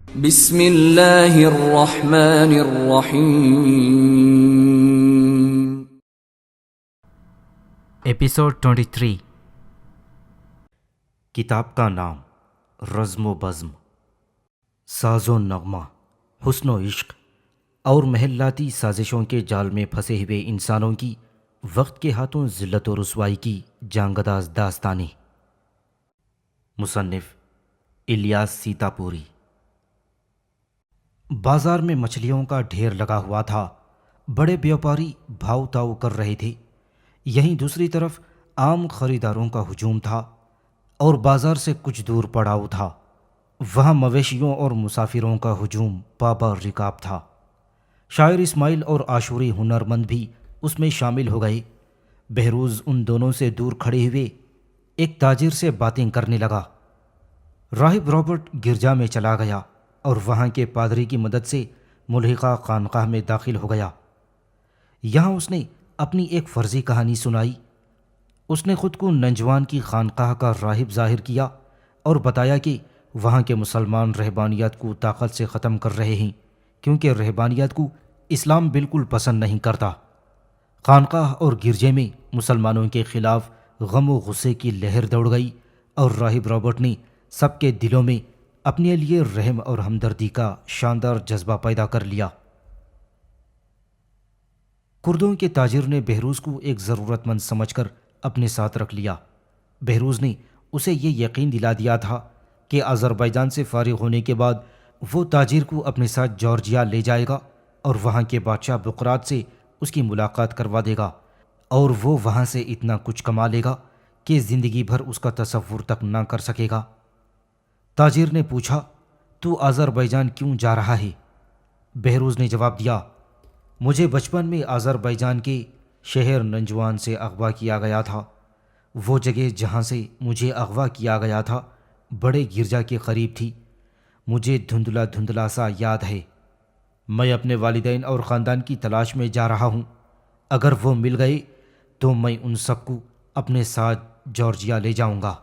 بسم اللہ الرحمن الرحیم۔ ایپیسوڈ 23۔ کتاب کا نام رزم و بزم، ساز و نغمہ، حسن و عشق اور محلاتی سازشوں کے جال میں پھنسے ہوئے انسانوں کی وقت کے ہاتھوں ذلت و رسوائی کی جانگداز داستانیں۔ مصنف الیاس سیتاپوری۔ بازار میں مچھلیوں کا ڈھیر لگا ہوا تھا، بڑے بیوپاری بھاؤ تاؤ کر رہے تھے، یہیں دوسری طرف عام خریداروں کا ہجوم تھا اور بازار سے کچھ دور پڑاؤ تھا، وہاں مویشیوں اور مسافروں کا ہجوم پابا رکاب تھا۔ شاعر اسماعیل اور عاشوری ہنرمند بھی اس میں شامل ہو گئے۔ بہروز ان دونوں سے دور کھڑے ہوئے ایک تاجر سے باتیں کرنے لگا۔ راہب رابرٹ گرجا میں چلا گیا اور وہاں کے پادری کی مدد سے ملحقہ خانقاہ میں داخل ہو گیا۔ یہاں اس نے اپنی ایک فرضی کہانی سنائی۔ اس نے خود کو ننجوان کی خانقاہ کا راہب ظاہر کیا اور بتایا کہ وہاں کے مسلمان رہبانیت کو طاقت سے ختم کر رہے ہیں، کیونکہ رہبانیت کو اسلام بالکل پسند نہیں کرتا۔ خانقاہ اور گرجے میں مسلمانوں کے خلاف غم و غصے کی لہر دوڑ گئی اور راہب رابرٹ نے سب کے دلوں میں اپنے لیے رحم اور ہمدردی کا شاندار جذبہ پیدا کر لیا۔ کردوں کے تاجر نے بہروز کو ایک ضرورت مند سمجھ کر اپنے ساتھ رکھ لیا۔ بہروز نے اسے یہ یقین دلا دیا تھا کہ آذربائیجان سے فارغ ہونے کے بعد وہ تاجر کو اپنے ساتھ جارجیا لے جائے گا اور وہاں کے بادشاہ بقرات سے اس کی ملاقات کروا دے گا، اور وہ وہاں سے اتنا کچھ کما لے گا کہ زندگی بھر اس کا تصور تک نہ کر سکے گا۔ تاجر نے پوچھا، تو آذربائیجان کیوں جا رہا ہے؟ بہروز نے جواب دیا، مجھے بچپن میں آذربائیجان کے شہر ننجوان سے اغوا کیا گیا تھا۔ وہ جگہ جہاں سے مجھے اغوا کیا گیا تھا بڑے گرجا کے قریب تھی، مجھے دھندلا دھندلا سا یاد ہے۔ میں اپنے والدین اور خاندان کی تلاش میں جا رہا ہوں، اگر وہ مل گئے تو میں ان سب کو اپنے ساتھ جارجیا لے جاؤں گا۔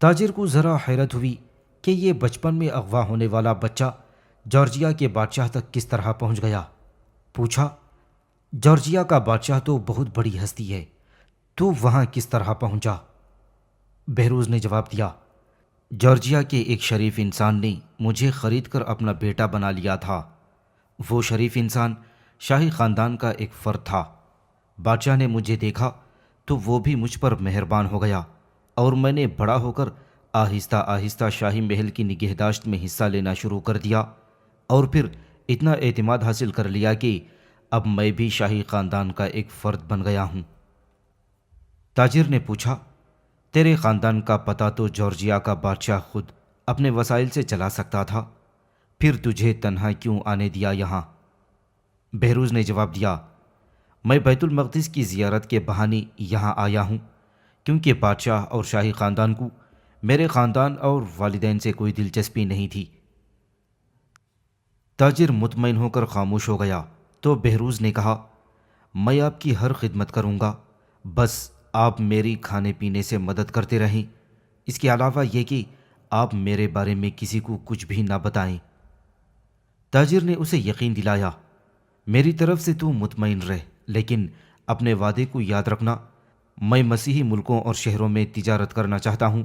تاجر کو ذرا حیرت ہوئی کہ یہ بچپن میں اغوا ہونے والا بچہ جارجیا کے بادشاہ تک کس طرح پہنچ گیا۔ پوچھا، جارجیا کا بادشاہ تو بہت بڑی ہستی ہے، تو وہاں کس طرح پہنچا؟ بہروز نے جواب دیا، جارجیا کے ایک شریف انسان نے مجھے خرید کر اپنا بیٹا بنا لیا تھا۔ وہ شریف انسان شاہی خاندان کا ایک فرد تھا۔ بادشاہ نے مجھے دیکھا تو وہ بھی مجھ پر مہربان ہو گیا، اور میں نے بڑا ہو کر آہستہ آہستہ شاہی محل کی نگہداشت میں حصہ لینا شروع کر دیا، اور پھر اتنا اعتماد حاصل کر لیا کہ اب میں بھی شاہی خاندان کا ایک فرد بن گیا ہوں۔ تاجر نے پوچھا، تیرے خاندان کا پتہ تو جارجیا کا بادشاہ خود اپنے وسائل سے چلا سکتا تھا، پھر تجھے تنہا کیوں آنے دیا یہاں؟ بہروز نے جواب دیا، میں بیت المقدس کی زیارت کے بہانے یہاں آیا ہوں، کیونکہ بادشاہ اور شاہی خاندان کو میرے خاندان اور والدین سے کوئی دلچسپی نہیں تھی۔ تاجر مطمئن ہو کر خاموش ہو گیا تو بہروز نے کہا، میں آپ کی ہر خدمت کروں گا، بس آپ میری کھانے پینے سے مدد کرتے رہیں، اس کے علاوہ یہ کہ آپ میرے بارے میں کسی کو کچھ بھی نہ بتائیں۔ تاجر نے اسے یقین دلایا، میری طرف سے تو مطمئن رہ، لیکن اپنے وعدے کو یاد رکھنا، میں مسیحی ملکوں اور شہروں میں تجارت کرنا چاہتا ہوں،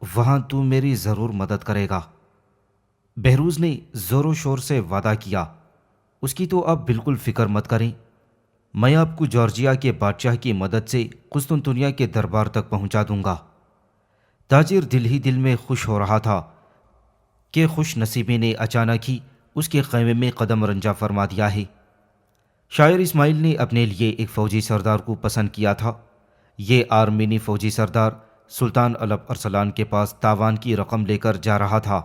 وہاں تو میری ضرور مدد کرے گا۔ بہروز نے زور و شور سے وعدہ کیا، اس کی تو آپ بالکل فکر مت کریں، میں آپ کو جارجیا کے بادشاہ کی مدد سے قسطنطنیہ کے دربار تک پہنچا دوں گا۔ تاجر دل ہی دل میں خوش ہو رہا تھا کہ خوش نصیبی نے اچانک ہی اس کے خیمے میں قدم رنجہ فرما دیا ہے۔ شاعر اسماعیل نے اپنے لیے ایک فوجی سردار کو پسند کیا تھا۔ یہ آرمینی فوجی سردار سلطان الپ ارسلان کے پاس تاوان کی رقم لے کر جا رہا تھا،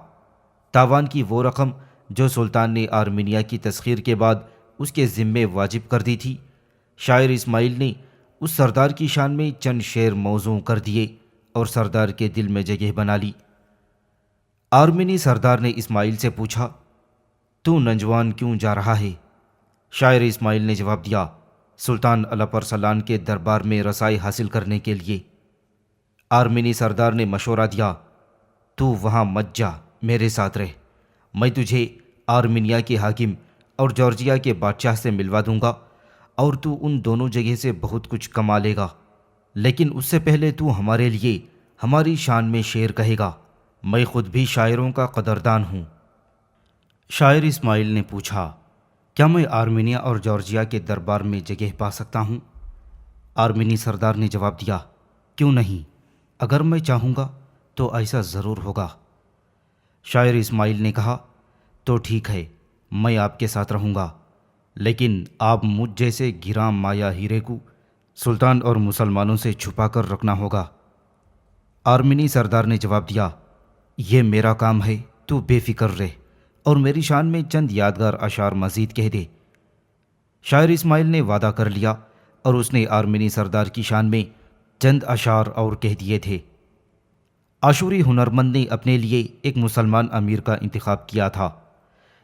تاوان کی وہ رقم جو سلطان نے آرمینیا کی تسخیر کے بعد اس کے ذمے واجب کر دی تھی۔ شاعر اسماعیل نے اس سردار کی شان میں چند شعر موزوں کر دیے اور سردار کے دل میں جگہ بنا لی۔ آرمینی سردار نے اسماعیل سے پوچھا، تو ننجوان کیوں جا رہا ہے؟ شاعر اسماعیل نے جواب دیا، سلطان الپ ارسلان کے دربار میں رسائی حاصل کرنے کے لیے۔ آرمینی سردار نے مشورہ دیا، تو وہاں مت جا، میرے ساتھ رہ، میں تجھے آرمینیا کے حاکم اور جارجیا کے بادشاہ سے ملوا دوں گا اور تو ان دونوں جگہ سے بہت کچھ کما لے گا، لیکن اس سے پہلے تو ہمارے لیے ہماری شان میں شعر کہے گا۔ میں خود بھی شاعروں کا قدردان ہوں۔ شاعر اسماعیل نے پوچھا، کیا میں آرمینیا اور جارجیا کے دربار میں جگہ پا سکتا ہوں؟ آرمینی سردار نے جواب دیا، کیوں نہیں، اگر میں چاہوں گا تو ایسا ضرور ہوگا۔ شاعر اسماعیل نے کہا، تو ٹھیک ہے، میں آپ کے ساتھ رہوں گا، لیکن آپ مجھ جیسے گراں مایا ہیرے کو سلطان اور مسلمانوں سے چھپا کر رکھنا ہوگا۔ آرمینی سردار نے جواب دیا، یہ میرا کام ہے، تو بے فکر رہ اور میری شان میں چند یادگار اشعار مزید کہہ دے۔ شاعر اسماعیل نے وعدہ کر لیا اور اس نے آرمینی سردار کی شان میں چند اشعار اور کہہ دیے تھے۔ آشوری ہنرمند نے اپنے لیے ایک مسلمان امیر کا انتخاب کیا تھا۔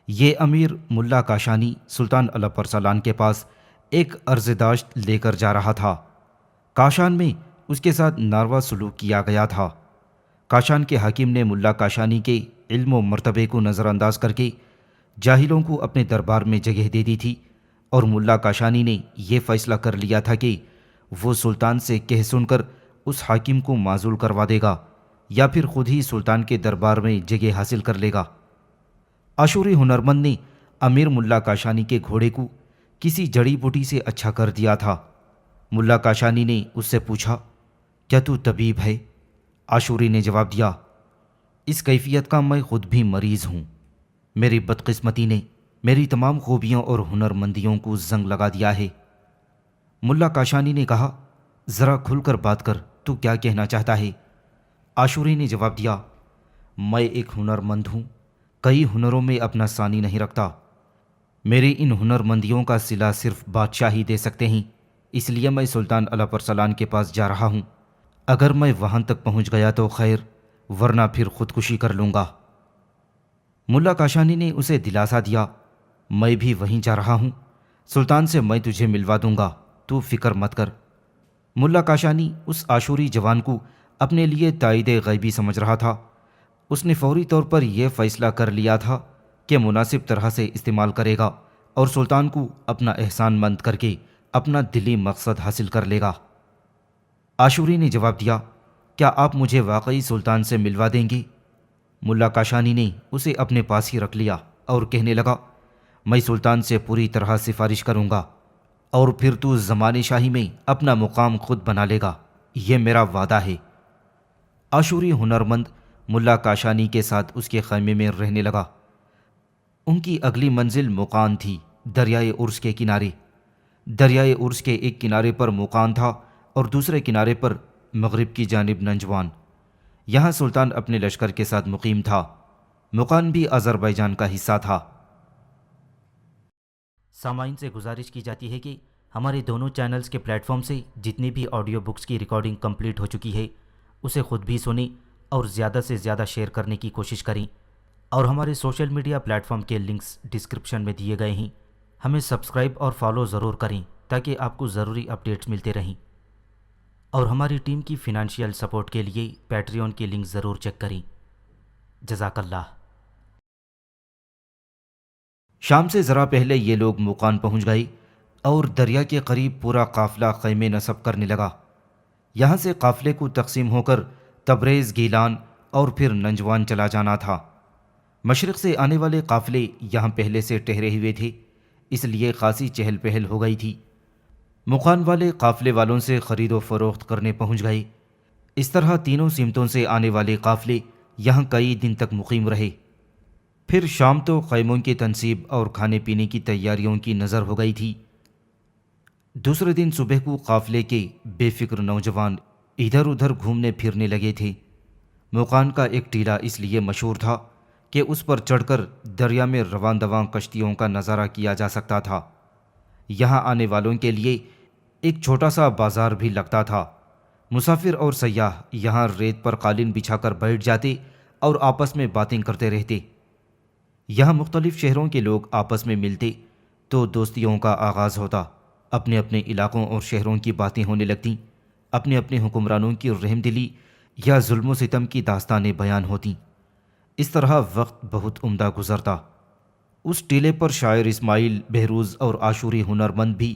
یہ امیر ملا کاشانی سلطان الپ ارسلان کے پاس ایک عرض داشت لے کر جا رہا تھا۔ کاشان میں اس کے ساتھ ناروا سلوک کیا گیا تھا۔ کاشان کے حاکم نے ملا کاشانی کے علم و مرتبے کو نظر انداز کر کے جاہلوں کو اپنے دربار میں جگہ دے دی تھی، اور ملا کاشانی نے یہ فیصلہ کر لیا تھا کہ وہ سلطان سے کہہ سن کر اس حاکم کو معزول کروا دے گا یا پھر خود ہی سلطان کے دربار میں جگہ حاصل کر لے گا۔ آشوری ہنرمند نے امیر ملا کاشانی کے گھوڑے کو کسی جڑی بوٹی سے اچھا کر دیا تھا۔ ملا کاشانی نے اس سے پوچھا، کیا تو طبیب ہے؟ آشوری نے جواب دیا، اس کیفیت کا میں خود بھی مریض ہوں۔ میری بدقسمتی نے میری تمام خوبیوں اور ہنرمندیوں کو زنگ لگا دیا ہے۔ ملا کاشانی نے کہا، ذرا کھل کر بات کر، تو کیا کہنا چاہتا ہے؟ آشوری نے جواب دیا، میں ایک ہنرمند ہوں، کئی ہنروں میں اپنا ثانی نہیں رکھتا۔ میری ان ہنرمندیوں کا صلہ صرف بادشاہ ہی دے سکتے ہیں، اس لیے میں سلطان الپ ارسلان کے پاس جا رہا ہوں۔ اگر میں وہاں تک پہنچ گیا تو خیر، ورنہ پھر خودکشی کر لوں گا۔ ملا کاشانی نے اسے دلاسا دیا، میں بھی وہیں جا رہا ہوں، سلطان سے میں تجھے ملوا دوں گا، تو فکر مت کر۔ ملا کاشانی اس آشوری جوان کو اپنے لیے تائید غیبی سمجھ رہا تھا۔ اس نے فوری طور پر یہ فیصلہ کر لیا تھا کہ مناسب طرح سے استعمال کرے گا اور سلطان کو اپنا احسان مند کر کے اپنا دلی مقصد حاصل کر لے گا۔ آشوری نے جواب دیا، کیا آپ مجھے واقعی سلطان سے ملوا دیں گے؟ ملا کاشانی نے اسے اپنے پاس ہی رکھ لیا اور کہنے لگا، میں سلطان سے پوری طرح سفارش کروں گا اور پھر تو زمانے شاہی میں اپنا مقام خود بنا لے گا، یہ میرا وعدہ ہے۔ آشوری ہنرمند ملا کاشانی کے ساتھ اس کے خیمے میں رہنے لگا۔ ان کی اگلی منزل مقان تھی، دریائے ارس کے کنارے۔ دریائے ارس کے ایک کنارے پر مقان تھا اور دوسرے کنارے پر مغرب کی جانب ننجوان۔ یہاں سلطان اپنے لشکر کے ساتھ مقیم تھا۔ مقان بھی آذربائیجان کا حصہ تھا۔ سامعین سے گزارش کی جاتی ہے کہ ہمارے دونوں چینلز کے پلیٹ فارم سے جتنی بھی آڈیو بکس کی ریکارڈنگ کمپلیٹ ہو چکی ہے اسے خود بھی سنیں اور زیادہ سے زیادہ شیئر کرنے کی کوشش کریں، اور ہمارے سوشل میڈیا پلیٹ فارم کے لنکس ڈسکرپشن میں دیے گئے ہیں۔ ہمیں سبسکرائب اور فالو ضرور کریں تاکہ آپ کو ضروری اپڈیٹس ملتے رہیں، اور ہماری ٹیم کی فنانشیل سپورٹ کے لیے پیٹریون کی لنک ضرور چیک کریں۔ جزاک اللہ۔ شام سے ذرا پہلے یہ لوگ مقان پہنچ گئے اور دریا کے قریب پورا قافلہ خیمے نصب کرنے لگا۔ یہاں سے قافلے کو تقسیم ہو کر تبریز، گیلان اور پھر ننجوان چلا جانا تھا۔ مشرق سے آنے والے قافلے یہاں پہلے سے ٹھہرے ہوئے تھے، اس لیے خاصی چہل پہل ہو گئی تھی۔ مقان والے قافلے والوں سے خرید و فروخت کرنے پہنچ گئے۔ اس طرح تینوں سمتوں سے آنے والے قافلے یہاں کئی دن تک مقیم رہے۔ پھر شام تو خیموں کی تنصیب اور کھانے پینے کی تیاریوں کی نظر ہو گئی تھی۔ دوسرے دن صبح کو قافلے کے بے فکر نوجوان ادھر ادھر گھومنے پھرنے لگے تھے۔ مقان کا ایک ٹیلہ اس لیے مشہور تھا کہ اس پر چڑھ کر دریا میں رواں دواں کشتیوں کا نظارہ کیا جا سکتا تھا۔ یہاں آنے والوں کے لیے ایک چھوٹا سا بازار بھی لگتا تھا۔ مسافر اور سیاح یہاں ریت پر قالین بچھا کر بیٹھ جاتے اور آپس میں باتیں کرتے رہتے۔ یہاں مختلف شہروں کے لوگ آپس میں ملتے تو دوستیوں کا آغاز ہوتا، اپنے اپنے علاقوں اور شہروں کی باتیں ہونے لگتیں، اپنے اپنے حکمرانوں کی رحم دلی یا ظلم و ستم کی داستانیں بیان ہوتیں۔ اس طرح وقت بہت عمدہ گزرتا۔ اس ٹیلے پر شاعر اسماعیل، بہروز اور عاشوری ہنرمند بھی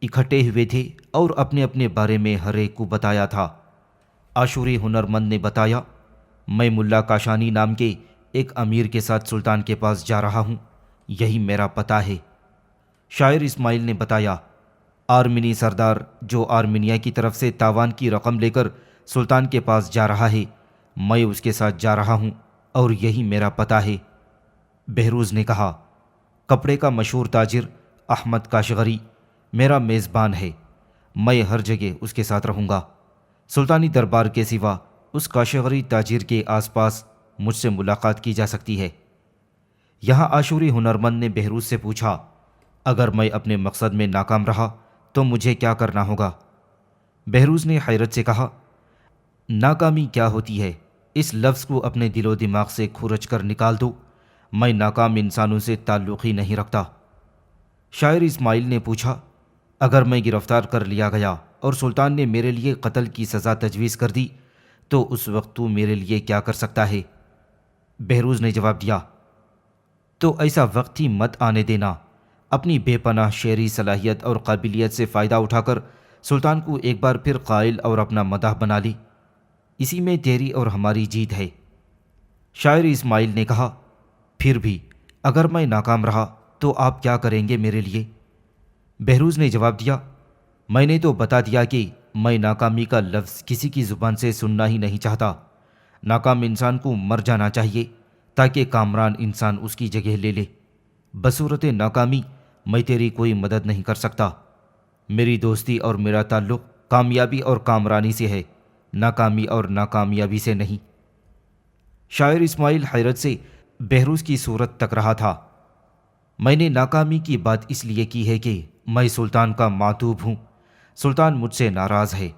اکٹھے ہوئے تھے اور اپنے اپنے بارے میں ہر ایک کو بتایا تھا۔ عاشوری ہنرمند نے بتایا، میں ملا کاشانی نام کے ایک امیر کے ساتھ سلطان کے پاس جا رہا ہوں، یہی میرا پتہ ہے۔ شاعر اسماعیل نے بتایا، آرمینی سردار جو آرمینیا کی طرف سے تاوان کی رقم لے کر سلطان کے پاس جا رہا ہے، میں اس کے ساتھ جا رہا ہوں اور یہی میرا پتہ ہے۔ بہروز نے کہا، کپڑے کا مشہور تاجر احمد کاشغری میرا میزبان ہے، میں ہر جگہ اس کے ساتھ رہوں گا۔ سلطانی دربار کے سوا اس کاشغری تاجر کے آس پاس مجھ سے ملاقات کی جا سکتی ہے۔ یہاں عاشوری ہنرمند نے بہروز سے پوچھا، اگر میں اپنے مقصد میں ناکام رہا تو مجھے کیا کرنا ہوگا؟ بہروز نے حیرت سے کہا، ناکامی کیا ہوتی ہے؟ اس لفظ کو اپنے دل و دماغ سے کھرچ کر نکال دو، میں ناکام انسانوں سے تعلق ہی نہیں رکھتا۔ شاعر اسماعیل نے پوچھا، اگر میں گرفتار کر لیا گیا اور سلطان نے میرے لیے قتل کی سزا تجویز کر دی تو اس وقت تو میرے لیے کیا کر سکتا ہے؟ بہروز نے جواب دیا، تو ایسا وقت ہی مت آنے دینا، اپنی بے پناہ شعری صلاحیت اور قابلیت سے فائدہ اٹھا کر سلطان کو ایک بار پھر قائل اور اپنا مداح بنا لی، اسی میں تیری اور ہماری جیت ہے۔ شاعر اسماعیل نے کہا، پھر بھی اگر میں ناکام رہا تو آپ کیا کریں گے میرے لیے؟ بہروز نے جواب دیا، میں نے تو بتا دیا کہ میں ناکامی کا لفظ کسی کی زبان سے سننا ہی نہیں چاہتا۔ ناکام انسان کو مر جانا چاہیے تاکہ کامران انسان اس کی جگہ لے لے۔ بصورت ناکامی میں تیری کوئی مدد نہیں کر سکتا۔ میری دوستی اور میرا تعلق کامیابی اور کامرانی سے ہے، ناکامی اور ناکامیابی سے نہیں۔ شاعر اسماعیل حیرت سے بہروز کی صورت تک رہا تھا۔ میں نے ناکامی کی بات اس لیے کی ہے کہ میں سلطان کا معتوب ہوں، سلطان مجھ سے ناراض ہے،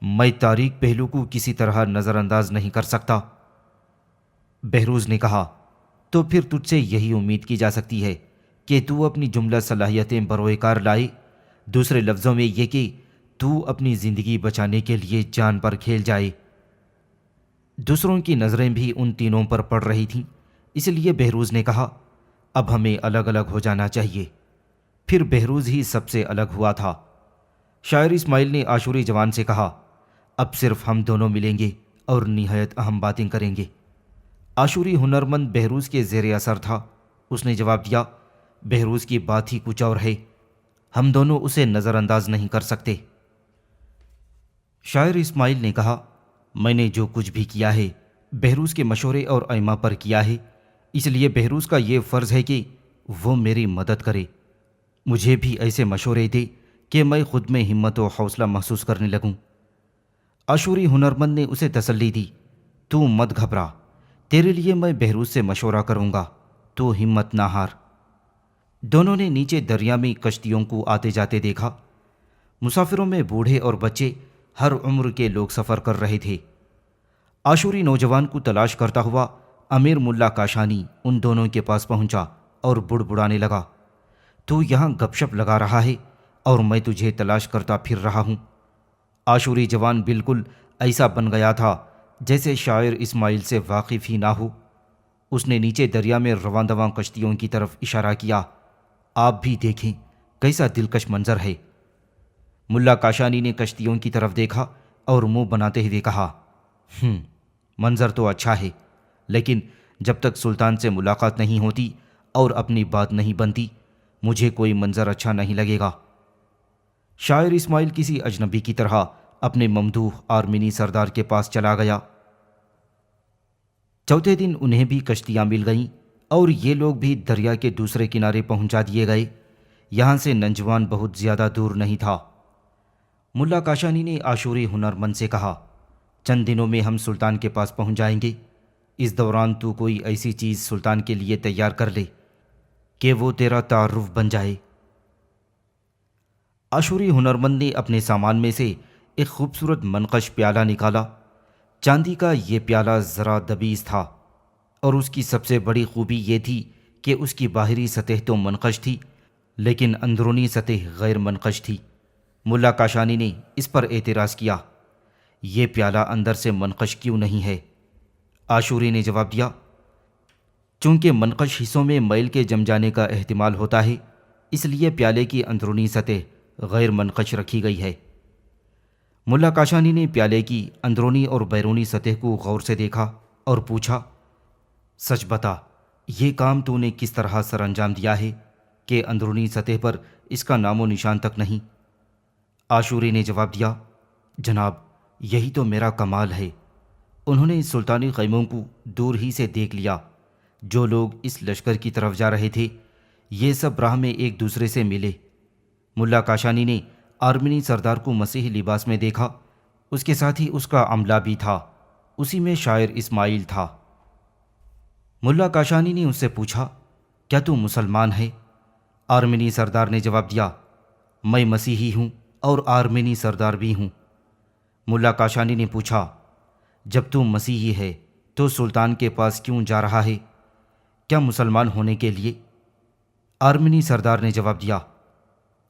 میں تاریک پہلو کو کسی طرح نظر انداز نہیں کر سکتا۔ بہروز نے کہا، تو پھر تجھ سے یہی امید کی جا سکتی ہے کہ تو اپنی جملہ صلاحیتیں بروئے کار لائے، دوسرے لفظوں میں یہ کہ تو اپنی زندگی بچانے کے لیے جان پر کھیل جائے۔ دوسروں کی نظریں بھی ان تینوں پر پڑ رہی تھیں، اس لیے بہروز نے کہا، اب ہمیں الگ الگ ہو جانا چاہیے۔ پھر بہروز ہی سب سے الگ ہوا تھا۔ شاعر اسماعیل نے عاشوری جوان سے کہا، اب صرف ہم دونوں ملیں گے اور نہایت اہم باتیں کریں گے۔ عاشوری ہنرمند بہروز کے زیر اثر تھا۔ اس نے جواب دیا، بہروز کی بات ہی کچھ اور ہے، ہم دونوں اسے نظر انداز نہیں کر سکتے۔ شاعر اسماعیل نے کہا، میں نے جو کچھ بھی کیا ہے بہروز کے مشورے اور ایما پر کیا ہے، اس لیے بہروز کا یہ فرض ہے کہ وہ میری مدد کرے، مجھے بھی ایسے مشورے دے کہ میں خود میں ہمت و حوصلہ محسوس کرنے لگوں۔ عاشوری ہنرمند نے اسے تسلی دی، تو مت گھبرا، تیرے لیے میں بہروز سے مشورہ کروں گا، تو ہمت نہ ہار۔ دونوں نے نیچے دریا میں کشتیوں کو آتے جاتے دیکھا۔ مسافروں میں بوڑھے اور بچے، ہر عمر کے لوگ سفر کر رہے تھے۔ عاشوری نوجوان کو تلاش کرتا ہوا امیر ملا کاشانی ان دونوں کے پاس پہنچا اور بڑبڑانے لگا، تو یہاں گپ شپ لگا رہا ہے اور میں تجھے تلاش کرتا پھر رہا ہوں۔ عاشوری جوان بالکل ایسا بن گیا تھا جیسے شاعر اسماعیل سے واقف ہی نہ ہو۔ اس نے نیچے دریا میں رواں دواں کشتیوں کی طرف اشارہ کیا، آپ بھی دیکھیں کیسا دلکش منظر ہے۔ ملا کاشانی نے کشتیوں کی طرف دیکھا اور منہ بناتے ہوئے کہا، منظر تو اچھا ہے، لیکن جب تک سلطان سے ملاقات نہیں ہوتی اور اپنی بات نہیں بنتی مجھے کوئی منظر اچھا نہیں لگے گا۔ شاعر اسماعیل کسی اجنبی کی طرح اپنے ممدوح آرمینی سردار کے پاس چلا گیا۔ چوتھے دن انہیں بھی کشتیاں مل گئیں اور یہ لوگ بھی دریا کے دوسرے کنارے پہنچا دیے گئے۔ یہاں سے ننجوان بہت زیادہ دور نہیں تھا۔ ملا کاشانی نے عاشوری ہنرمند سے کہا، چند دنوں میں ہم سلطان کے پاس پہنچ جائیں گے، اس دوران تو کوئی ایسی چیز سلطان کے لیے تیار کر لے کہ وہ تیرا تعارف بن جائے۔ عاشوری ہنرمند نے اپنے سامان میں سے ایک خوبصورت منقش پیالہ نکالا۔ چاندی کا یہ پیالہ ذرا دبیز تھا اور اس کی سب سے بڑی خوبی یہ تھی کہ اس کی باہری سطح تو منقش تھی لیکن اندرونی سطح غیر منقش تھی۔ ملا کاشانی نے اس پر اعتراض کیا، یہ پیالہ اندر سے منقش کیوں نہیں ہے؟ عاشوری نے جواب دیا، چونکہ منقش حصوں میں میل کے جم جانے کا احتمال ہوتا ہے، اس لیے پیالے کی اندرونی سطح غیر منقش رکھی گئی ہے۔ ملا کاشانی نے پیالے کی اندرونی اور بیرونی سطح کو غور سے دیکھا اور پوچھا، سچ بتا، یہ کام تو نے کس طرح سر انجام دیا ہے کہ اندرونی سطح پر اس کا نام و نشان تک نہیں؟ عاشوری نے جواب دیا، جناب، یہی تو میرا کمال ہے۔ انہوں نے سلطانی خیموں کو دور ہی سے دیکھ لیا۔ جو لوگ اس لشکر کی طرف جا رہے تھے، یہ سب راہ میں ایک دوسرے سے ملے۔ ملا کاشانی نے آرمینی سردار کو مسیحی لباس میں دیکھا، اس کے ساتھ ہی اس کا عملہ بھی تھا، اسی میں شاعر اسماعیل تھا۔ ملا کاشانی نے اس سے پوچھا، کیا تو مسلمان ہے؟ آرمینی سردار نے جواب دیا، میں مسیحی ہوں اور آرمینی سردار بھی ہوں۔ ملا کاشانی نے پوچھا، جب تو مسیحی ہے تو سلطان کے پاس کیوں جا رہا ہے؟ کیا مسلمان ہونے کے لیے؟ آرمینی سردار نے جواب دیا،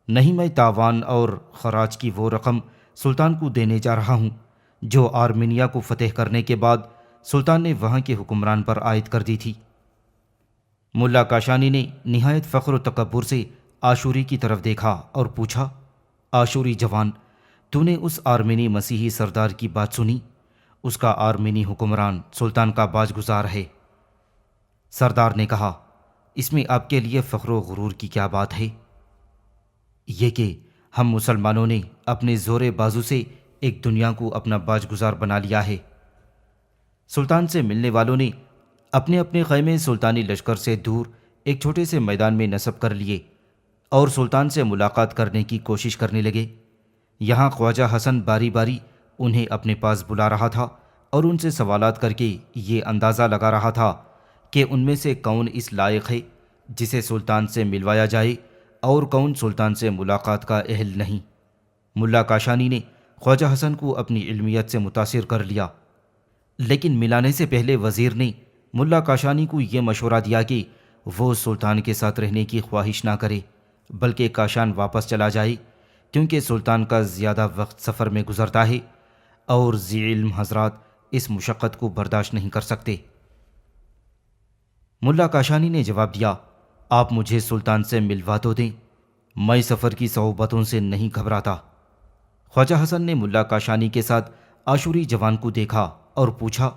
نہیں، میں تاوان اور خراج کی وہ رقم سلطان کو دینے جا رہا ہوں جو آرمینیا کو فتح کرنے کے بعد سلطان نے وہاں کے حکمران پر عائد کر دی تھی۔ ملا کاشانی نے نہایت فخر و تکبر سے عاشوری کی طرف دیکھا اور پوچھا، عاشوری جوان، تو نے اس آرمینی مسیحی سردار کی بات سنی؟ اس کا آرمینی حکمران سلطان کا باج گزار ہے۔ سردار نے کہا، اس میں آپ کے لیے فخر و غرور کی کیا بات ہے؟ یہ کہ ہم مسلمانوں نے اپنے زور بازو سے ایک دنیا کو اپنا باج گزار بنا لیا ہے۔ سلطان سے ملنے والوں نے اپنے اپنے خیمے سلطانی لشکر سے دور ایک چھوٹے سے میدان میں نصب کر لیے اور سلطان سے ملاقات کرنے کی کوشش کرنے لگے۔ یہاں خواجہ حسن باری باری انہیں اپنے پاس بلا رہا تھا اور ان سے سوالات کر کے یہ اندازہ لگا رہا تھا کہ ان میں سے کون اس لائق ہے جسے سلطان سے ملوایا جائے اور کون سلطان سے ملاقات کا اہل نہیں۔ ملا کاشانی نے خواجہ حسن کو اپنی علمیت سے متاثر کر لیا، لیکن ملانے سے پہلے وزیر نے ملا کاشانی کو یہ مشورہ دیا کہ وہ سلطان کے ساتھ رہنے کی خواہش نہ کرے، بلکہ کاشان واپس چلا جائے، کیونکہ سلطان کا زیادہ وقت سفر میں گزرتا ہے اور ذی علم حضرات اس مشقت کو برداشت نہیں کر سکتے۔ ملا کاشانی نے جواب دیا، آپ مجھے سلطان سے ملوا تو دیں، میں سفر کی صعوبتوں سے نہیں گھبراتا۔ خواجہ حسن نے ملا کاشانی کے ساتھ عاشوری جوان کو دیکھا اور پوچھا،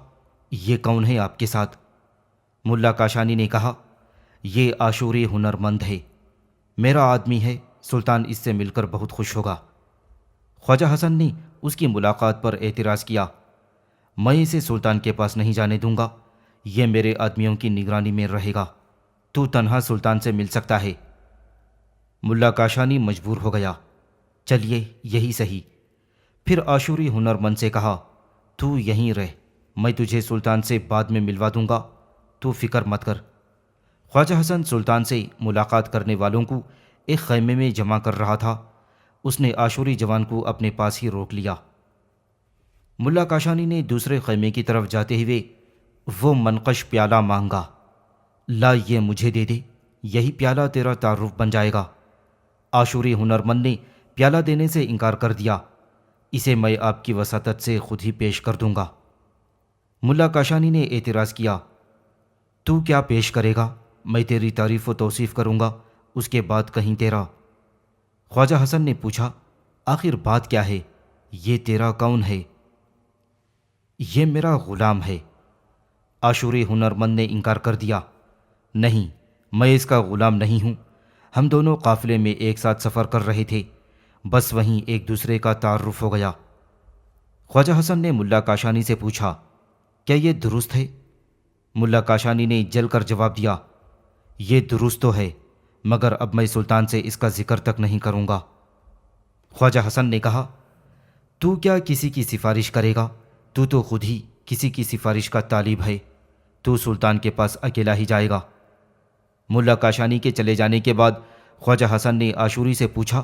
یہ کون ہے آپ کے ساتھ؟ ملا کاشانی نے کہا، یہ عاشوری ہنرمند ہے، میرا آدمی ہے، سلطان اس سے مل کر بہت خوش ہوگا۔ خواجہ حسن نے اس کی ملاقات پر اعتراض کیا، میں اسے سلطان کے پاس نہیں جانے دوں گا، یہ میرے آدمیوں کی نگرانی میں رہے گا، تو تنہا سلطان سے مل سکتا ہے۔ ملا کاشانی مجبور ہو گیا، چلیے یہی صحیح۔ پھر عاشوری ہنرمند سے کہا، تو یہیں رہ، میں تجھے سلطان سے بعد میں ملوا دوں گا، تو فکر مت کر۔ خواجہ حسن سلطان سے ملاقات کرنے والوں کو ایک خیمے میں جمع کر رہا تھا، اس نے عاشوری جوان کو اپنے پاس ہی روک لیا۔ ملا کاشانی نے دوسرے خیمے کی طرف جاتے ہوئے وہ منقش پیالہ مانگا، لا، یہ مجھے دے دے، یہی پیالہ تیرا تعارف بن جائے گا۔ عاشوری ہنرمند نے پیالہ دینے سے انکار کر دیا، اسے میں آپ کی وساطت سے خود ہی پیش کر دوں گا۔ ملا کاشانی نے اعتراض کیا، تو کیا پیش کرے گا؟ میں تیری تعریف و توصیف کروں گا، اس کے بعد کہیں تیرا۔ خواجہ حسن نے پوچھا، آخر بات کیا ہے؟ یہ تیرا کون ہے؟ یہ میرا غلام ہے۔ عاشوری ہنرمند نے انکار کر دیا، نہیں، میں اس کا غلام نہیں ہوں، ہم دونوں قافلے میں ایک ساتھ سفر کر رہے تھے، بس وہیں ایک دوسرے کا تعارف ہو گیا۔ خواجہ حسن نے ملا کاشانی سے پوچھا، کیا یہ درست ہے؟ ملا کاشانی نے جل کر جواب دیا، یہ درست تو ہے، مگر اب میں سلطان سے اس کا ذکر تک نہیں کروں گا۔ خواجہ حسن نے کہا، تو کیا کسی کی سفارش کرے گا؟ تو خود ہی کسی کی سفارش کا طالب ہے، تو سلطان کے پاس اکیلا ہی جائے گا۔ ملا کاشانی کے چلے جانے کے بعد خواجہ حسن نے عاشوری سے پوچھا،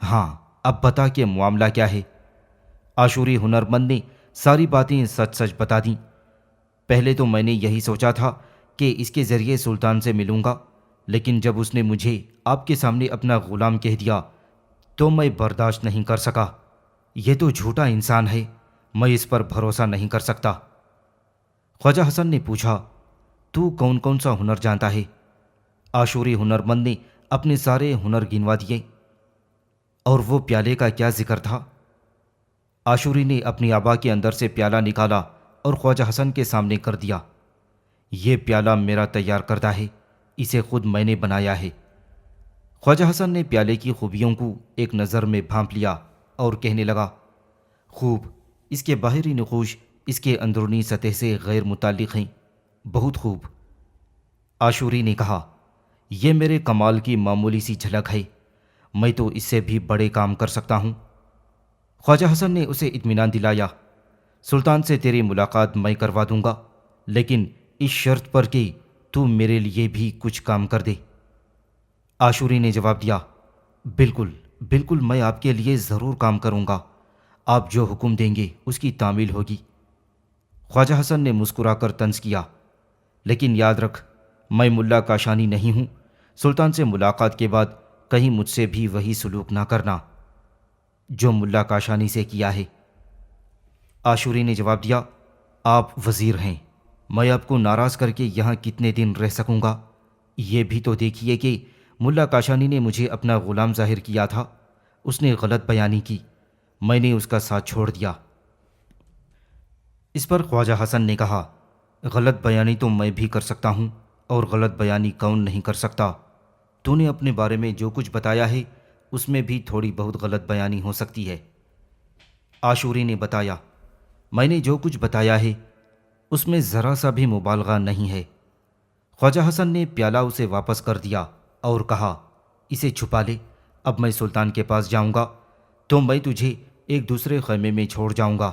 ہاں، اب بتا کہ معاملہ کیا ہے؟ عاشوری ہنرمند نے ساری باتیں سچ سچ بتا دیں۔ پہلے تو میں نے یہی سوچا تھا کہ اس کے ذریعے سلطان سے ملوں گا، لیکن جب اس نے مجھے آپ کے سامنے اپنا غلام کہہ دیا تو میں برداشت نہیں کر سکا۔ یہ تو جھوٹا انسان ہے، میں اس پر بھروسہ نہیں کر سکتا۔ خواجہ حسن نے پوچھا، تو کون کون سا ہنر جانتا ہے؟ آشوری ہنرمند نے اپنے سارے ہنر گنوا دیے۔ اور وہ پیالے کا کیا ذکر تھا؟ آشوری نے اپنی آبا کے اندر سے پیالہ نکالا اور خواجہ حسن کے سامنے کر دیا۔ یہ پیالہ میرا تیار کردہ ہے، اسے خود میں نے بنایا ہے۔ خواجہ حسن نے پیالے کی خوبیوں کو ایک نظر میں بھانپ لیا اور کہنے لگا، خوب، اس کے باہری نقوش اس کے اندرونی سطح سے غیر متعلق ہیں، بہت خوب۔ آشوری نے کہا، یہ میرے کمال کی معمولی سی جھلک ہے، میں تو اس سے بھی بڑے کام کر سکتا ہوں۔ خواجہ حسن نے اسے اطمینان دلایا، سلطان سے تیری ملاقات میں کروا دوں گا، لیکن اس شرط پر کہ تو میرے لیے بھی کچھ کام کر دے۔ آشوری نے جواب دیا، بالکل بالکل، میں آپ کے لیے ضرور کام کروں گا، آپ جو حکم دیں گے اس کی تعمیل ہوگی۔ خواجہ حسن نے مسکرا کر طنز کیا، لیکن یاد رکھ، میں ملا کاشانی نہیں ہوں، سلطان سے ملاقات کے بعد کہیں مجھ سے بھی وہی سلوک نہ کرنا جو ملا کاشانی سے کیا ہے۔ آشوری نے جواب دیا، آپ وزیر ہیں، میں آپ کو ناراض کر کے یہاں کتنے دن رہ سکوں گا؟ یہ بھی تو دیکھیے کہ ملا کاشانی نے مجھے اپنا غلام ظاہر کیا تھا، اس نے غلط بیانی کی، میں نے اس کا ساتھ چھوڑ دیا۔ اس پر خواجہ حسن نے کہا، غلط بیانی تو میں بھی کر سکتا ہوں، اور غلط بیانی کون نہیں کر سکتا؟ تو نے اپنے بارے میں جو کچھ بتایا ہے اس میں بھی تھوڑی بہت غلط بیانی ہو سکتی ہے۔ آشوری نے بتایا، میں نے جو کچھ بتایا ہے اس میں ذرا سا بھی مبالغہ نہیں ہے۔ خواجہ حسن نے پیالہ اسے واپس کر دیا اور کہا، اسے چھپا لے، اب میں سلطان کے پاس جاؤں گا تو میں تجھے ایک دوسرے خیمے میں چھوڑ جاؤں گا،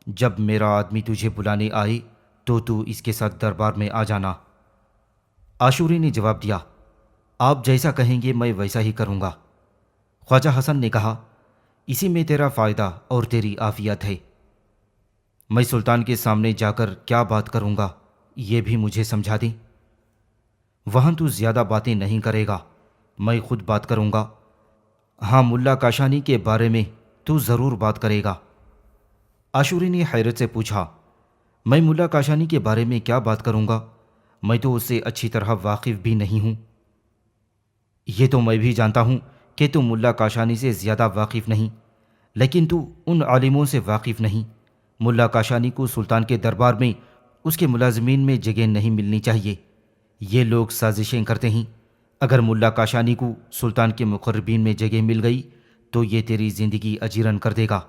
جب میرا آدمی تجھے بلانے آئے تو اس کے ساتھ دربار میں آ جانا۔ آشوری نے جواب دیا، آپ جیسا کہیں گے میں ویسا ہی کروں گا۔ خواجہ حسن نے کہا، اسی میں تیرا فائدہ اور تیری عافیت ہے۔ میں سلطان کے سامنے جا کر کیا بات کروں گا یہ بھی مجھے سمجھا دیں۔ وہاں تو زیادہ باتیں نہیں کرے گا، میں خود بات کروں گا۔ ہاں، ملا کاشانی کے بارے میں تو ضرور بات کرے گا۔ آشوری نے حیرت سے پوچھا، میں ملا کاشانی کے بارے میں کیا بات کروں گا؟ میں تو اس سے اچھی طرح واقف بھی نہیں ہوں۔ یہ تو میں بھی جانتا ہوں کہ تو ملا کاشانی سے زیادہ واقف نہیں، لیکن تو ان عالموں سے واقف نہیں۔ ملا کاشانی کو سلطان کے دربار میں اس کے ملازمین میں جگہ نہیں ملنی چاہیے، یہ لوگ سازشیں کرتے ہیں۔ اگر ملا کاشانی کو سلطان کے مقربین میں جگہ مل گئی تو یہ تیری زندگی اجیرن کر دے گا۔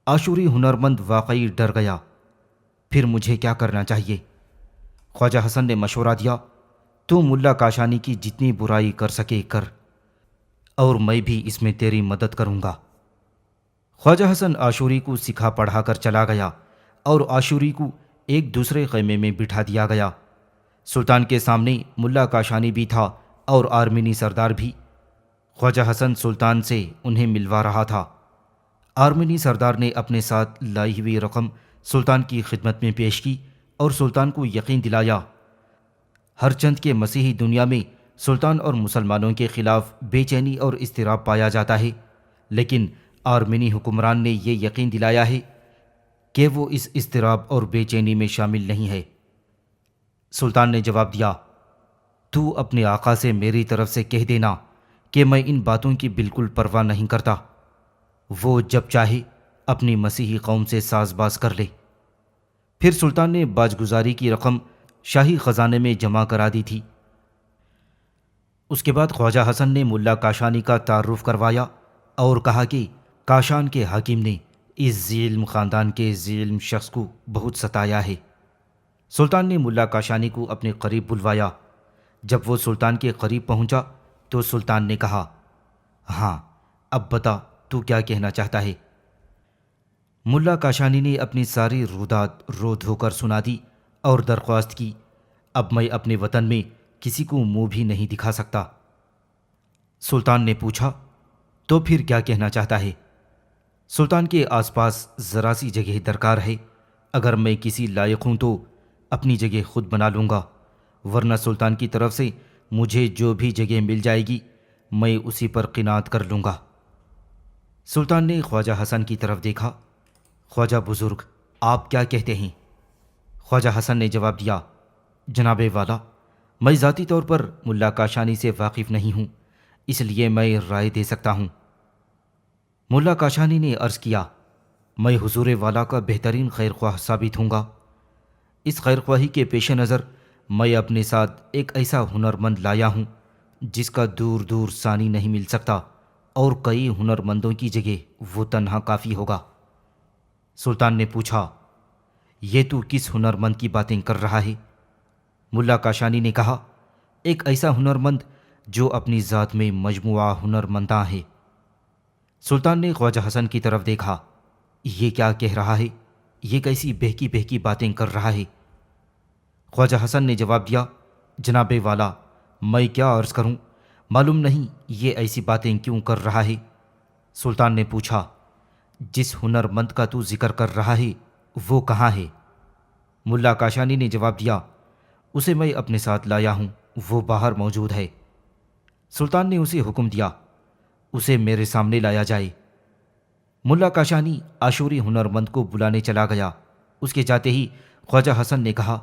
آشوری ہنرمند واقعی ڈر گیا، پھر مجھے کیا کرنا چاہیے؟ خواجہ حسن نے مشورہ دیا، تو ملا کاشانی کی جتنی برائی کر سکے کر، اور میں بھی اس میں تیری مدد کروں گا۔ خواجہ حسن آشوری کو سکھا پڑھا کر چلا گیا اور آشوری کو ایک دوسرے خیمے میں بٹھا دیا گیا۔ سلطان کے سامنے ملا کاشانی بھی تھا اور آرمینی سردار بھی۔ خواجہ حسن سلطان سے انہیں ملوا رہا تھا۔ آرمینی سردار نے اپنے ساتھ لائی ہوئی رقم سلطان کی خدمت میں پیش کی اور سلطان کو یقین دلایا، ہر چند کے مسیحی دنیا میں سلطان اور مسلمانوں کے خلاف بے چینی اور اضطراب پایا جاتا ہے، لیکن آرمینی حکمران نے یہ یقین دلایا ہے کہ وہ اس اضطراب اور بے چینی میں شامل نہیں ہے۔ سلطان نے جواب دیا، تو اپنے آقا سے میری طرف سے کہہ دینا کہ میں ان باتوں کی بالکل پرواہ نہیں کرتا، وہ جب چاہے اپنی مسیحی قوم سے ساز باز کر لے۔ پھر سلطان نے باج گزاری کی رقم شاہی خزانے میں جمع کرا دی تھی۔ اس کے بعد خواجہ حسن نے ملا کاشانی کا تعارف کروایا اور کہا کہ کاشان کے حاکم نے اس ذی علم خاندان کے ذی علم شخص کو بہت ستایا ہے۔ سلطان نے ملا کاشانی کو اپنے قریب بلوایا۔ جب وہ سلطان کے قریب پہنچا تو سلطان نے کہا، ہاں، اب بتا تو کیا کہنا چاہتا ہے؟ ملا کاشانی نے اپنی ساری رودات رو دھو کر سنا دی اور درخواست کی، اب میں اپنے وطن میں کسی کو منہ بھی نہیں دکھا سکتا۔ سلطان نے پوچھا، تو پھر کیا کہنا چاہتا ہے؟ سلطان کے آس پاس ذرا سی جگہ درکار ہے، اگر میں کسی لائق ہوں تو اپنی جگہ خود بنا لوں گا، ورنہ سلطان کی طرف سے مجھے جو بھی جگہ مل جائے گی میں اسی پر قناعت کر لوں گا۔ سلطان نے خواجہ حسن کی طرف دیکھا، خواجہ بزرگ، آپ کیا کہتے ہیں؟ خواجہ حسن نے جواب دیا، جناب والا، میں ذاتی طور پر ملا کاشانی سے واقف نہیں ہوں، اس لیے میں رائے دے سکتا ہوں۔ ملا کاشانی نے عرض کیا، میں حضور والا کا بہترین خیر خواہ ثابت ہوں گا۔ اس خیر خواہی کے پیش نظر میں اپنے ساتھ ایک ایسا ہنرمند لایا ہوں جس کا دور دور ثانی نہیں مل سکتا، اور کئی ہنرمندوں کی جگہ وہ تنہا کافی ہوگا۔ سلطان نے پوچھا، یہ تو کس ہنرمند کی باتیں کر رہا ہے؟ ملا کاشانی نے کہا، ایک ایسا ہنرمند جو اپنی ذات میں مجموعہ ہنرمنداں ہے۔ سلطان نے خواجہ حسن کی طرف دیکھا، یہ کیا کہہ رہا ہے؟ یہ کیسی بہکی بہکی باتیں کر رہا ہے؟ خواجہ حسن نے جواب دیا، جناب والا، میں کیا عرض کروں، معلوم نہیں یہ ایسی باتیں کیوں کر رہا ہے۔ سلطان نے پوچھا، جس ہنرمند کا تو ذکر کر رہا ہے وہ کہاں ہے؟ ملا کاشانی نے جواب دیا، اسے میں اپنے ساتھ لایا ہوں، وہ باہر موجود ہے۔ سلطان نے اسے حکم دیا، اسے میرے سامنے لایا جائے۔ ملا کاشانی عاشوری ہنرمند کو بلانے چلا گیا۔ اس کے جاتے ہی خواجہ حسن نے کہا،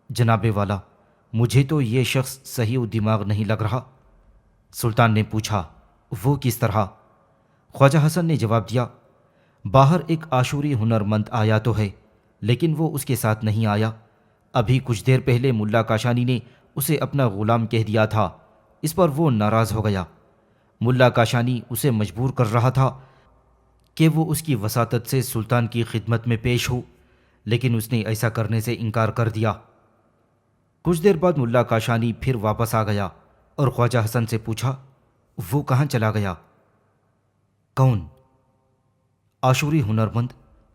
جناب والا، مجھے تو یہ شخص صحیح و دماغ نہیں لگ رہا۔ سلطان نے پوچھا، وہ کس طرح؟ خواجہ حسن نے جواب دیا، باہر ایک عاشوری ہنرمند آیا تو ہے، لیکن وہ اس کے ساتھ نہیں آیا۔ ابھی کچھ دیر پہلے ملا کاشانی نے اسے اپنا غلام کہہ دیا تھا، اس پر وہ ناراض ہو گیا۔ ملا کاشانی اسے مجبور کر رہا تھا کہ وہ اس کی وساطت سے سلطان کی خدمت میں پیش ہو، لیکن اس نے ایسا کرنے سے انکار کر دیا۔ کچھ دیر بعد ملا کاشانی پھر واپس آ گیا اور خواجہ حسن سے پوچھا، وہ کہاں چلا گیا؟ کون؟ عاشوری ہنرمند،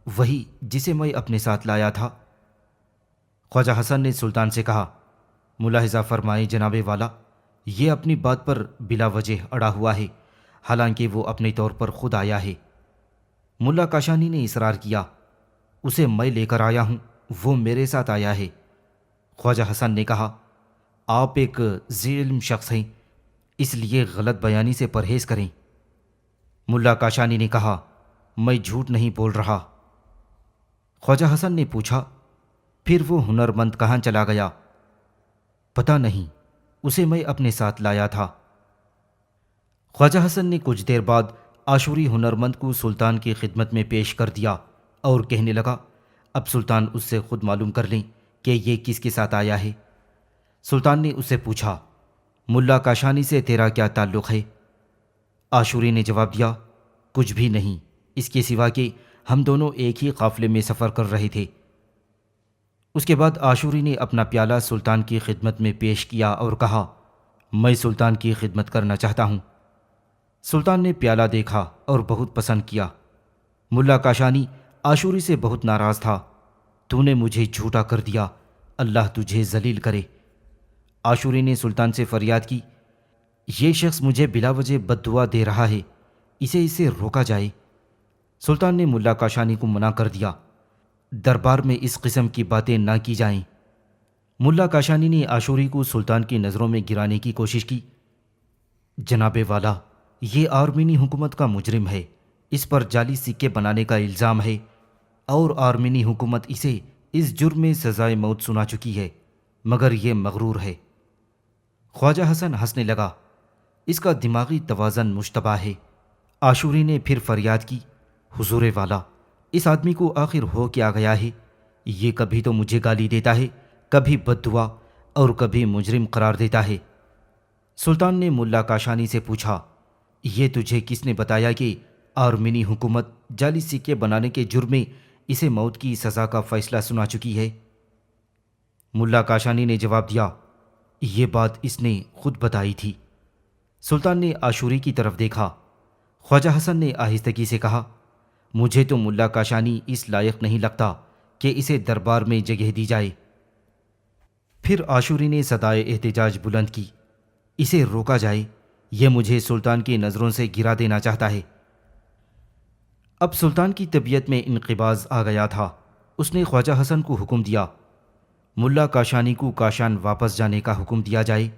وہی جسے میں اپنے ساتھ لایا تھا۔ خواجہ حسن نے سلطان سے کہا، ملاحظہ فرمائے جناب والا، یہ اپنی بات پر بلا وجہ اڑا ہوا ہے، حالانکہ وہ اپنے طور پر خود آیا ہے۔ ملا کاشانی نے اصرار کیا، اسے میں لے کر آیا ہوں، وہ میرے ساتھ آیا ہے۔ خواجہ حسن نے کہا، آپ ایک ذی علم شخص ہیں، اس لیے غلط بیانی سے پرہیز کریں۔ ملا کاشانی نے کہا، میں جھوٹ نہیں بول رہا۔ خواجہ حسن نے پوچھا، پھر وہ ہنرمند کہاں چلا گیا؟ پتہ نہیں، اسے میں اپنے ساتھ لایا تھا۔ خواجہ حسن نے کچھ دیر بعد عاشوری ہنرمند کو سلطان کی خدمت میں پیش کر دیا اور کہنے لگا، اب سلطان اس سے خود معلوم کر لیں کہ یہ کس کے ساتھ آیا ہے۔ سلطان نے اس سے پوچھا، ملا کاشانی سے تیرا کیا تعلق ہے؟ عاشوری نے جواب دیا، کچھ بھی نہیں، اس کے سوا کہ ہم دونوں ایک ہی قافلے میں سفر کر رہے تھے۔ اس کے بعد عاشوری نے اپنا پیالہ سلطان کی خدمت میں پیش کیا اور کہا، میں سلطان کی خدمت کرنا چاہتا ہوں۔ سلطان نے پیالہ دیکھا اور بہت پسند کیا۔ ملا کاشانی عاشوری سے بہت ناراض تھا، تو نے مجھے جھوٹا کر دیا، اللہ تجھے ذلیل کرے۔ عاشوری نے سلطان سے فریاد کی، یہ شخص مجھے بلا وجہ بد دعا دے رہا ہے، اسے روکا جائے۔ سلطان نے ملا کاشانی کو منع کر دیا، دربار میں اس قسم کی باتیں نہ کی جائیں۔ ملا کاشانی نے عاشوری کو سلطان کی نظروں میں گرانے کی کوشش کی۔ جناب والا، یہ آرمینی حکومت کا مجرم ہے، اس پر جعلی سکے بنانے کا الزام ہے، اور آرمینی حکومت اسے اس جرم میں سزائے موت سنا چکی ہے، مگر یہ مغرور ہے۔ خواجہ حسن ہنسنے لگا، اس کا دماغی توازن مشتبہ ہے۔ عاشوری نے پھر فریاد کی، حضور والا، اس آدمی کو آخر ہو کیا گیا ہے؟ یہ کبھی تو مجھے گالی دیتا ہے، کبھی بد دعا اور کبھی مجرم قرار دیتا ہے۔ سلطان نے ملا کاشانی سے پوچھا، یہ تجھے کس نے بتایا کہ آرمینی حکومت جعلی سکے بنانے کے جرم میں اسے موت کی سزا کا فیصلہ سنا چکی ہے؟ ملا کاشانی نے جواب دیا، یہ بات اس نے خود بتائی تھی۔ سلطان نے عاشوری کی طرف دیکھا۔ خواجہ حسن نے آہستگی سے کہا، مجھے تو ملا کاشانی اس لائق نہیں لگتا کہ اسے دربار میں جگہ دی جائے۔ پھر عاشوری نے صدائے احتجاج بلند کی، اسے روکا جائے، یہ مجھے سلطان کی نظروں سے گرا دینا چاہتا ہے۔ اب سلطان کی طبیعت میں انقباض آ گیا تھا۔ اس نے خواجہ حسن کو حکم دیا، ملا کاشانی کو کاشان واپس جانے کا حکم دیا جائے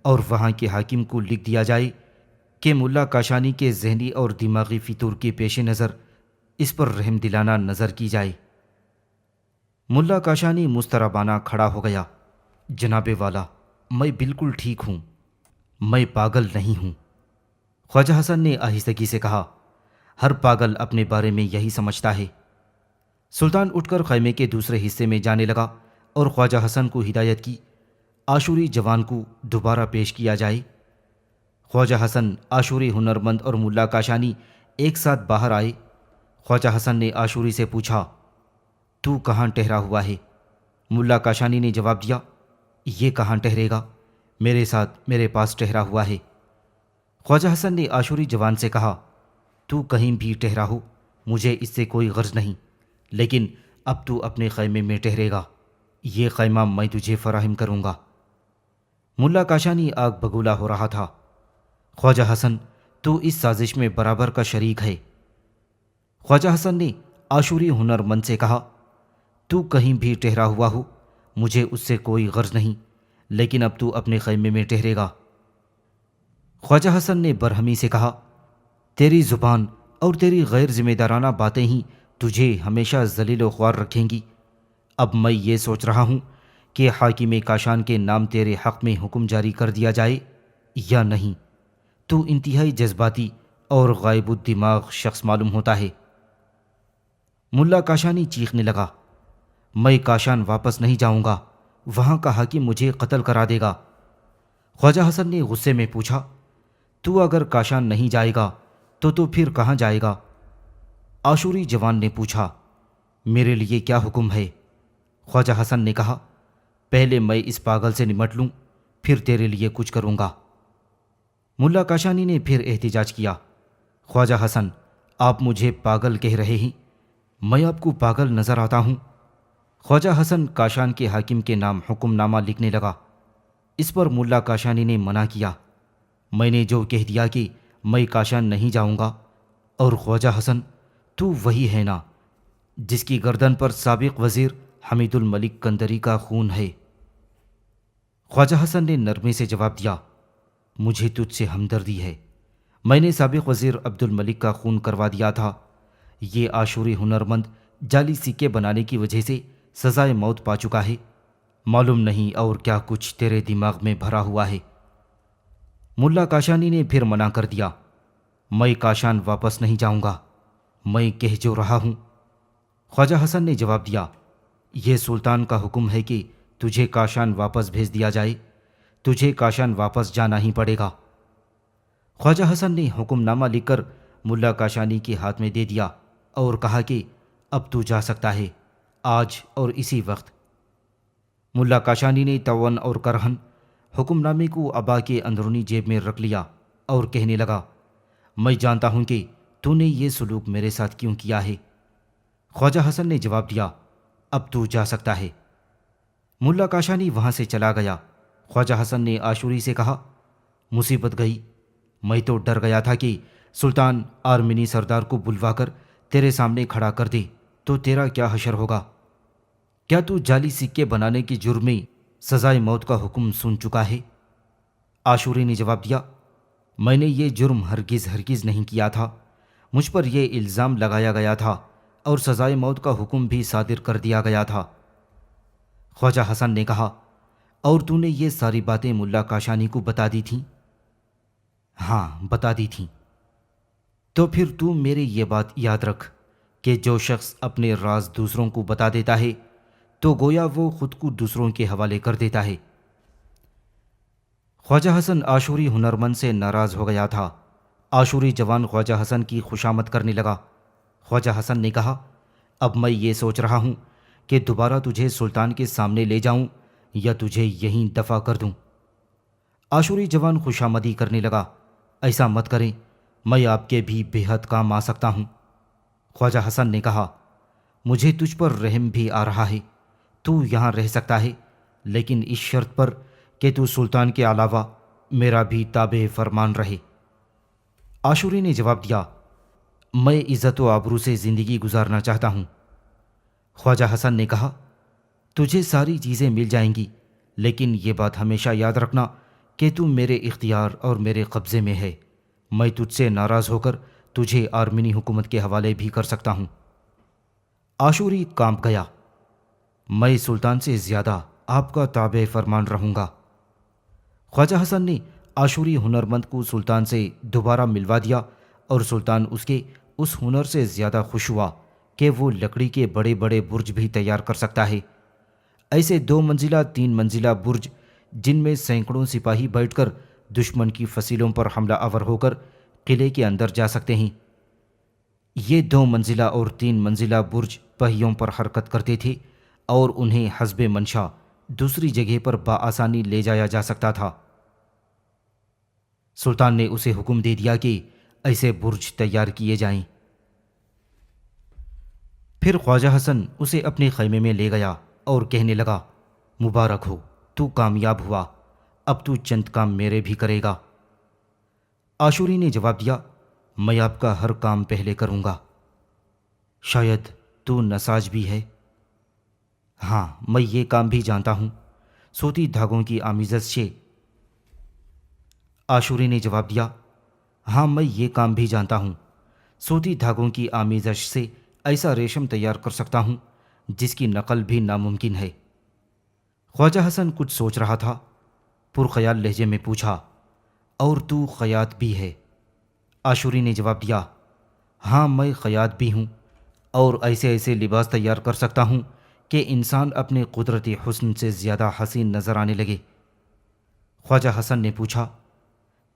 اور وہاں کے حاکم کو لکھ دیا جائے کہ ملا کاشانی کے ذہنی اور دماغی فطور کے پیش نظر اس پر رحم دلانہ نظر کی جائے۔ ملا کاشانی مضطربانہ کھڑا ہو گیا جناب والا، میں بالکل ٹھیک ہوں، میں پاگل نہیں ہوں۔ خواجہ حسن نے آہستگی سے کہا، ہر پاگل اپنے بارے میں یہی سمجھتا ہے۔ سلطان اٹھ کر خیمے کے دوسرے حصے میں جانے لگا اور خواجہ حسن کو ہدایت کی آشوری جوان کو دوبارہ پیش کیا جائے۔ خواجہ حسن، آشوری ہنرمند اور ملا کاشانی ایک ساتھ باہر آئے۔ خواجہ حسن نے آشوری سے پوچھا، تو کہاں ٹھہرا ہوا ہے؟ ملا کاشانی نے جواب دیا، یہ کہاں ٹھہرے گا، میرے ساتھ میرے پاس ٹھہرا ہوا ہے۔ خواجہ حسن نے آشوری جوان سے کہا، تو کہیں بھی ٹھہرا ہو، مجھے اس سے کوئی غرض نہیں، لیکن اب تو اپنے خیمے میں ٹھہرے گا، یہ خیمہ میں تجھے فراہم کروں گا۔ ملا کاشانی آگ بگولا ہو رہا تھا۔ خواجہ حسن، تو اس سازش میں برابر کا شریک ہے۔ خواجہ حسن نے آشوری ہنرمند سے کہا، تو کہیں بھی ٹھہرا ہوا ہو، مجھے اس سے کوئی غرض نہیں، لیکن اب تو اپنے خیمے میں ٹھہرے گا۔ خواجہ حسن نے برہمی سے کہا، تیری زبان اور تیری غیر ذمہ دارانہ باتیں ہی تجھے ہمیشہ ذلیل و خوار رکھیں گی۔ اب میں یہ سوچ رہا ہوں کہ حاکم کاشان کے نام تیرے حق میں حکم جاری کر دیا جائے یا نہیں۔ تو انتہائی جذباتی اور غائب الدماغ شخص معلوم ہوتا ہے۔ ملا کاشانی چیخنے لگا، میں کاشان واپس نہیں جاؤں گا، وہاں کا حاکم مجھے قتل کرا دے گا۔ خواجہ حسن نے غصے میں پوچھا، تو اگر کاشان نہیں جائے گا تو پھر کہاں جائے گا؟ آشوری جوان نے پوچھا، میرے لیے کیا حکم ہے؟ خواجہ حسن نے کہا، پہلے میں اس پاگل سے نمٹ لوں، پھر تیرے لیے کچھ کروں گا۔ ملا کاشانی نے پھر احتجاج کیا، خواجہ حسن، آپ مجھے پاگل کہہ رہے ہیں، میں آپ کو پاگل نظر آتا ہوں؟ خواجہ حسن کاشان کے حاکم کے نام حکم نامہ لکھنے لگا۔ اس پر ملا کاشانی نے منع کیا، میں نے جو کہہ دیا کہ میں کاشان نہیں جاؤں گا، اور خواجہ حسن، تو وہی ہے نا جس کی گردن پر سابق وزیر حمید الملک کندری کا خون ہے؟ خواجہ حسن نے نرمی سے جواب دیا، مجھے تجھ سے ہمدردی ہے، میں نے سابق وزیر عبد الملک کا خون کروا دیا تھا۔ یہ آشوری ہنرمند جعلی سکے بنانے کی وجہ سے سزائے موت پا چکا ہے، معلوم نہیں اور کیا کچھ تیرے دماغ میں بھرا ہوا ہے۔ ملا کاشانی نے پھر منع کر دیا، میں کاشان واپس نہیں جاؤں گا، میں کہہ جو رہا ہوں۔ خواجہ حسن نے جواب دیا، یہ سلطان کا حکم ہے کہ تجھے کاشان واپس بھیج دیا جائے، تجھے کاشان واپس جانا ہی پڑے گا۔ خواجہ حسن نے حکم نامہ لکھ کر ملا کاشانی کے ہاتھ میں دے دیا اور کہا کہ اب تو جا سکتا ہے، آج اور اسی وقت۔ ملا کاشانی نے تون اور کرہن حکم نامے کو عبا کے اندرونی جیب میں رکھ لیا اور کہنے لگا، میں جانتا ہوں کہ تو نے یہ سلوک میرے ساتھ کیوں کیا ہے۔ خواجہ حسن نے جواب دیا، اب تو جا سکتا ہے۔ ملا کاشانی وہاں سے چلا گیا۔ خواجہ حسن نے آشوری سے کہا، مصیبت گئی، میں تو ڈر گیا تھا کہ سلطان آرمینی سردار کو بلوا کر تیرے سامنے کھڑا کر دے تو تیرا کیا حشر ہوگا؟ کیا تو جعلی سکے بنانے کے جرم میں سزائے موت کا حکم سن چکا ہے؟ آشوری نے جواب دیا، میں نے یہ جرم ہرگز نہیں کیا تھا، مجھ پر یہ الزام لگایا گیا تھا اور سزائے موت کا حکم بھی صادر کر دیا گیا تھا۔ خواجہ حسن نے کہا، اور تو نے یہ ساری باتیں ملا کاشانی کو بتا دی تھیں؟ ہاں، بتا دی تھیں۔ تو پھر تو میری یہ بات یاد رکھ کہ جو شخص اپنے راز دوسروں کو بتا دیتا ہے تو گویا وہ خود کو دوسروں کے حوالے کر دیتا ہے۔ خواجہ حسن آشوری ہنرمند سے ناراض ہو گیا تھا۔ آشوری جوان خواجہ حسن کی خوشامد کرنے لگا۔ خواجہ حسن نے کہا، اب میں یہ سوچ رہا ہوں کہ دوبارہ تجھے سلطان کے سامنے لے جاؤں یا تجھے یہیں دفع کر دوں۔ آشوری جوان خوشامدی کرنے لگا، ایسا مت کریں، میں آپ کے بھی بے حد کام آ سکتا ہوں۔ خواجہ حسن نے کہا، مجھے تجھ پر رحم بھی آ رہا ہے، تو یہاں رہ سکتا ہے، لیکن اس شرط پر کہ تو سلطان کے علاوہ میرا بھی تابع فرمان رہے۔ آشوری نے جواب دیا، میں عزت و آبرو سے زندگی گزارنا چاہتا ہوں۔ خواجہ حسن نے کہا، تجھے ساری چیزیں مل جائیں گی، لیکن یہ بات ہمیشہ یاد رکھنا کہ تو میرے اختیار اور میرے قبضے میں ہے، میں تجھ سے ناراض ہو کر تجھے آرمینی حکومت کے حوالے بھی کر سکتا ہوں۔ آشوری کانپ گیا، میں سلطان سے زیادہ آپ کا تابع فرمان رہوں گا۔ خواجہ حسن نے عاشوری ہنرمند کو سلطان سے دوبارہ ملوا دیا اور سلطان اس کے اس ہنر سے زیادہ خوش ہوا کہ وہ لکڑی کے بڑے بڑے برج بھی تیار کر سکتا ہے۔ ایسے 2 منزلہ 3 منزلہ برج جن میں سینکڑوں سپاہی بیٹھ کر دشمن کی فصیلوں پر حملہ آور ہو کر قلعے کے اندر جا سکتے ہیں۔ یہ 2 منزلہ اور 3 منزلہ برج پہیوں پر حرکت کرتے تھے اور انہیں حسب منشا دوسری جگہ پر بآسانی لے جایا جا سکتا تھا۔ سلطان نے اسے حکم دے دیا کہ ایسے برج تیار کیے جائیں۔ پھر خواجہ حسن اسے اپنے خیمے میں لے گیا اور کہنے لگا، مبارک ہو، تو کامیاب ہوا، اب تو چند کام میرے بھی کرے گا۔ عاشوری نے جواب دیا، میں آپ کا ہر کام پہلے کروں گا۔ شاید تو نساج بھی ہے؟ ہاں، میں یہ کام بھی جانتا ہوں، سوتی دھاگوں کی آمیزش سے۔ عاشوری نے جواب دیا، ہاں میں یہ کام بھی جانتا ہوں، سوتی دھاگوں کی آمیزش سے ایسا ریشم تیار کر سکتا ہوں جس کی نقل بھی ناممکن ہے۔ خواجہ حسن کچھ سوچ رہا تھا، پرخیال لہجے میں پوچھا، اور تو خیاط بھی ہے؟ عاشوری نے جواب دیا، ہاں میں خیاط بھی ہوں، اور ایسے ایسے لباس تیار کر سکتا ہوں کہ انسان اپنے قدرتی حسن سے زیادہ حسین نظر آنے لگے۔ خواجہ حسن نے پوچھا،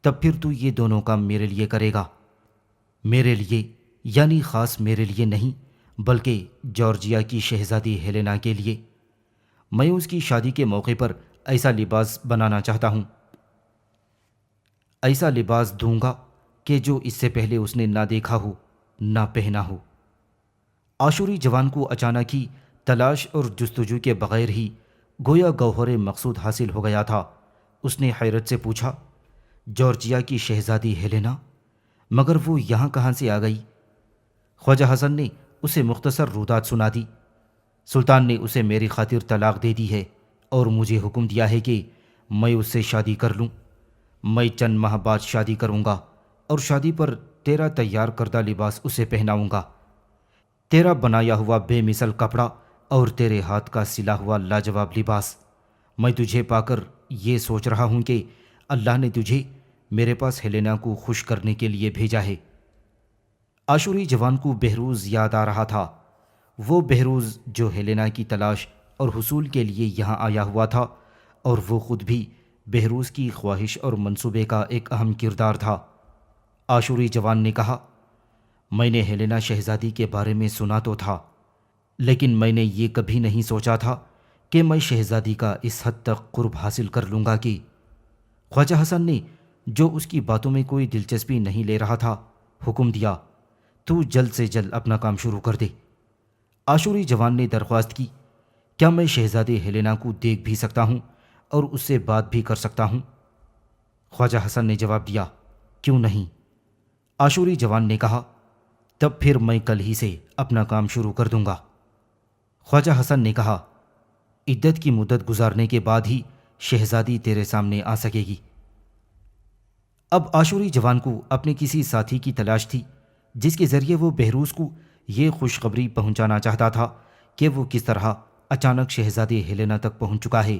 تب پھر تو یہ دونوں کام میرے لیے کرے گا؟ میرے لیے یعنی خاص میرے لیے نہیں، بلکہ جارجیا کی شہزادی ہیلینا کے لیے۔ میں اس کی شادی کے موقع پر ایسا لباس بنانا چاہتا ہوں، ایسا لباس دوں گا کہ جو اس سے پہلے اس نے نہ دیکھا ہو، نہ پہنا ہو۔ عاشوری جوان کو اچانک ہی تلاش اور جستجو کے بغیر ہی گویا گوہر مقصود حاصل ہو گیا تھا۔ اس نے حیرت سے پوچھا، جارجیا کی شہزادی ہیلینا؟ مگر وہ یہاں کہاں سے آ گئی؟ خواجہ حسن نے اسے مختصر رودات سنا دی۔ سلطان نے اسے میری خاطر طلاق دے دی ہے اور مجھے حکم دیا ہے کہ میں اس سے شادی کر لوں۔ میں چند ماہ بعد شادی کروں گا اور شادی پر تیرا تیار کردہ لباس اسے پہناؤں گا، تیرا بنایا ہوا بے مثل کپڑا اور تیرے ہاتھ کا سلا ہوا لاجواب لباس۔ میں تجھے پا کر یہ سوچ رہا ہوں کہ اللہ نے تجھے میرے پاس ہیلینا کو خوش کرنے کے لیے بھیجا ہے۔ عاشوری جوان کو بہروز یاد آ رہا تھا، وہ بہروز جو ہیلینا کی تلاش اور حصول کے لیے یہاں آیا ہوا تھا، اور وہ خود بھی بہروز کی خواہش اور منصوبے کا ایک اہم کردار تھا۔ عاشوری جوان نے کہا، میں نے ہیلینا شہزادی کے بارے میں سنا تو تھا، لیکن میں نے یہ کبھی نہیں سوچا تھا کہ میں شہزادی کا اس حد تک قرب حاصل کر لوں گا کہ… خواجہ حسن نے، جو اس کی باتوں میں کوئی دلچسپی نہیں لے رہا تھا، حکم دیا، تو جلد سے جلد اپنا کام شروع کر دے۔ عاشوری جوان نے درخواست کی، کیا میں شہزادی ہیلینا کو دیکھ بھی سکتا ہوں اور اس سے بات بھی کر سکتا ہوں؟ خواجہ حسن نے جواب دیا، کیوں نہیں؟ عاشوری جوان نے کہا، تب پھر میں کل ہی سے اپنا کام شروع کر دوں گا۔ خواجہ حسن نے کہا، عدت کی مدت گزارنے کے بعد ہی شہزادی تیرے سامنے آ سکے گی۔ اب عاشوری جوان کو اپنے کسی ساتھی کی تلاش تھی جس کے ذریعے وہ بہروز کو یہ خوشخبری پہنچانا چاہتا تھا کہ وہ کس طرح اچانک شہزادی ہیلینا تک پہنچ چکا ہے،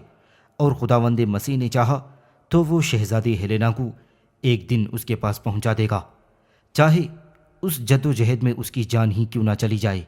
اور خداوند مسیح نے چاہا تو وہ شہزادی ہیلینا کو ایک دن اس کے پاس پہنچا دے گا، چاہے اس جد و جہد میں اس کی جان ہی کیوں نہ چلی جائے۔